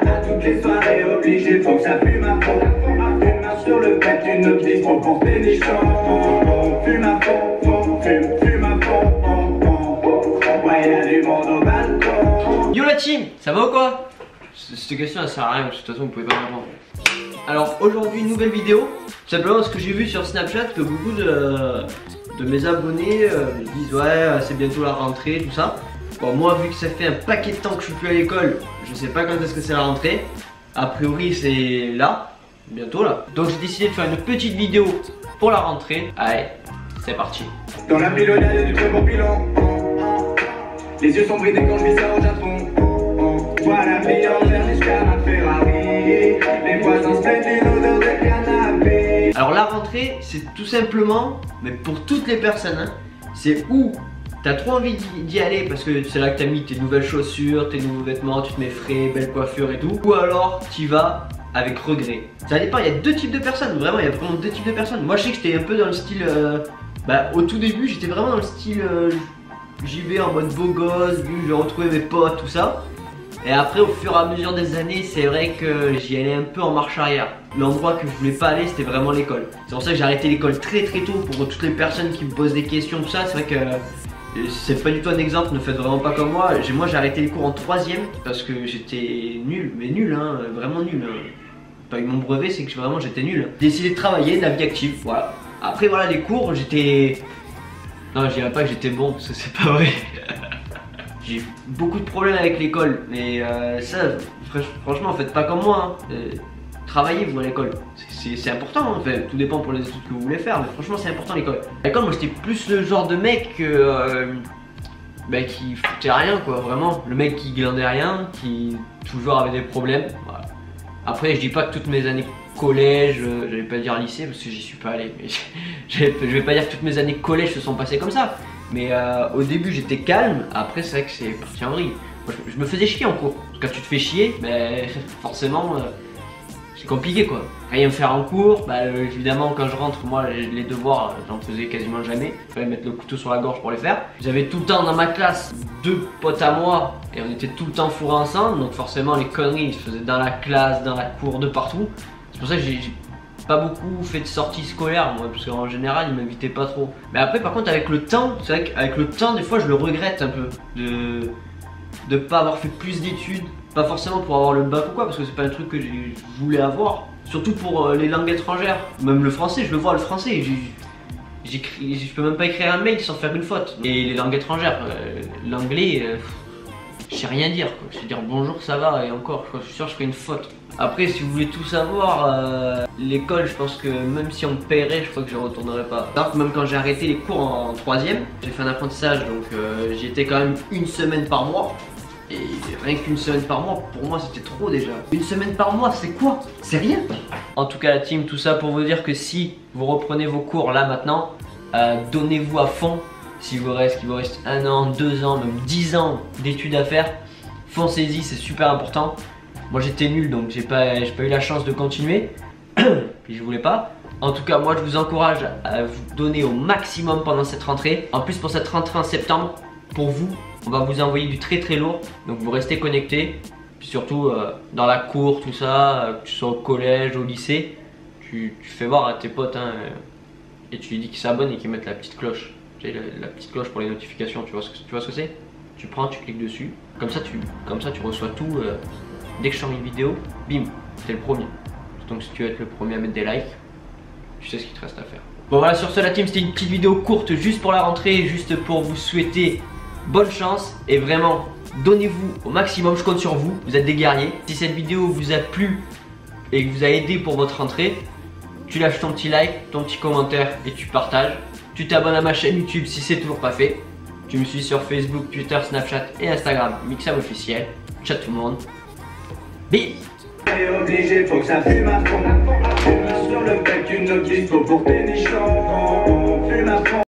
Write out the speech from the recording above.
À toutes les soirées obligées, faut que ça fume à fond. Une main sur le pet, une autre dispo pour tes nichons. Fume à fond, fume à fond. Ouais, y'a du monde au balcon. Yo la team, ça va ou quoi? Cette question elle sert à rien, parce que de toute façon vous pouvez pas m'entendre. Alors aujourd'hui nouvelle vidéo, simplement parce que j'ai vu sur Snapchat que beaucoup de mes abonnés disent ouais c'est bientôt la rentrée, tout ça. Bon moi vu que ça fait un paquet de temps que je suis plus à l'école, je sais pas quand est-ce que c'est la rentrée. A priori c'est là, bientôt là. Donc j'ai décidé de faire une petite vidéo pour la rentrée. Allez, c'est parti. Dans la pilonnière y'a du très bon bilan. Les yeux sont bridés quand je vis ça au Japon. Vois la vie en vert jusqu'à ma Ferrari. Les voisins se mettent une odeur de canapé. Alors la rentrée c'est tout simplement, mais pour toutes les personnes, hein, c'est où t'as trop envie d'y aller parce que c'est là que t'as mis tes nouvelles chaussures, tes nouveaux vêtements, tu te mets frais, belle coiffure et tout. Ou alors t'y vas avec regret. Ça dépend, il y a deux types de personnes, vraiment il y a vraiment deux types de personnes. Moi je sais que j'étais un peu dans le style, au tout début j'étais vraiment dans le style, j'y vais en mode beau gosse, vu que j'ai retrouvé mes potes, tout ça. Et après au fur et à mesure des années c'est vrai que j'y allais un peu en marche arrière. L'endroit que je voulais pas aller c'était vraiment l'école. C'est pour ça que j'ai arrêté l'école très très tôt. Pour toutes les personnes qui me posent des questions tout ça, c'est vrai que c'est pas du tout un exemple, ne faites vraiment pas comme moi. Moi j'ai arrêté les cours en 3ème parce que j'étais nul, mais nul hein, vraiment nul hein. Pas eu mon brevet, c'est que vraiment j'étais nul. J'ai décidé de travailler, de la vie active, voilà. Après voilà les cours j'étais... Non je dirais pas que j'étais bon parce que c'est pas vrai. J'ai beaucoup de problèmes avec l'école, mais ça, franchement, faites pas comme moi. Hein. Travaillez vous à l'école, c'est important. Hein. Enfin, tout dépend pour les études que vous voulez faire, mais franchement, c'est important l'école. À l'école, moi, j'étais plus le genre de mec qui foutait rien, quoi. Vraiment, le mec qui glandait rien, qui toujours avait des problèmes. Voilà. Après, je dis pas que toutes mes années collège, j'allais pas dire lycée parce que j'y suis pas allé, mais je vais pas dire que toutes mes années collège se sont passées comme ça. Mais au début j'étais calme, après c'est vrai que c'est parti en vrille. Moi, je me faisais chier en cours. Quand tu te fais chier, forcément c'est compliqué quoi. Rien faire en cours, évidemment quand je rentre, moi les devoirs j'en faisais quasiment jamais. Il fallait mettre le couteau sur la gorge pour les faire. J'avais tout le temps dans ma classe 2 potes à moi et on était tout le temps fourrés ensemble. Donc forcément les conneries ils se faisaient dans la classe, dans la cour, de partout. C'est pour ça que j'ai pas beaucoup fait de sorties scolaires moi, parce qu'en général ils m'invitaient pas trop. Mais après par contre avec le temps, c'est vrai qu'avec le temps des fois je le regrette un peu de pas avoir fait plus d'études. Pas forcément pour avoir le bac ou quoi, parce que c'est pas un truc que je voulais avoir. Surtout pour les langues étrangères, même le français, je le vois le français. Je peux même pas écrire un mail sans faire une faute. Et les langues étrangères, l'anglais, je sais rien dire quoi. Je sais dire bonjour ça va et encore, je suis sûr que je ferai une faute. Après si vous voulez tout savoir, l'école je pense que même si on me paierait je crois que je retournerai pas. Alors que même quand j'ai arrêté les cours en 3ème, j'ai fait un apprentissage donc j'y étais quand même une semaine par mois. Et rien qu'une semaine par mois, pour moi c'était trop déjà. Une semaine par mois c'est quoi? C'est rien. En tout cas la team, tout ça pour vous dire que si vous reprenez vos cours là maintenant, donnez-vous à fond. Qu'il vous reste 1 an, 2 ans, même 10 ans d'études à faire, foncez-y, c'est super important. Moi j'étais nul donc j'ai pas eu la chance de continuer. Puis je voulais pas. En tout cas moi je vous encourage à vous donner au maximum pendant cette rentrée. En plus pour cette rentrée en septembre, pour vous, on va vous envoyer du très très lourd. Donc vous restez connectés. Puis surtout dans la cour, tout ça, que tu sois au collège, au lycée, tu fais voir à tes potes hein, et tu lui dis qu'ils s'abonnent et qu'ils mettent la petite cloche. La petite cloche pour les notifications, tu vois ce que c'est? Tu prends, tu cliques dessus, comme ça tu reçois tout. Dès que je sors une vidéo, bim, t'es le premier. Donc si tu veux être le premier à mettre des likes, tu sais ce qu'il te reste à faire. Bon voilà, sur ce la team, c'était une petite vidéo courte juste pour la rentrée, juste pour vous souhaiter bonne chance et vraiment donnez-vous au maximum, je compte sur vous, vous êtes des guerriers. Si cette vidéo vous a plu et que vous a aidé pour votre rentrée, tu lâches ton petit like, ton petit commentaire et tu partages. Tu t'abonnes à ma chaîne YouTube si c'est toujours pas fait. Tu me suis sur Facebook, Twitter, Snapchat et Instagram, Mixam officiel. Ciao tout le monde. Bise. Obligé, faut que ça fume à fond. Fume sur le bec, une autre dispo pour tes nichons. Fume à fond.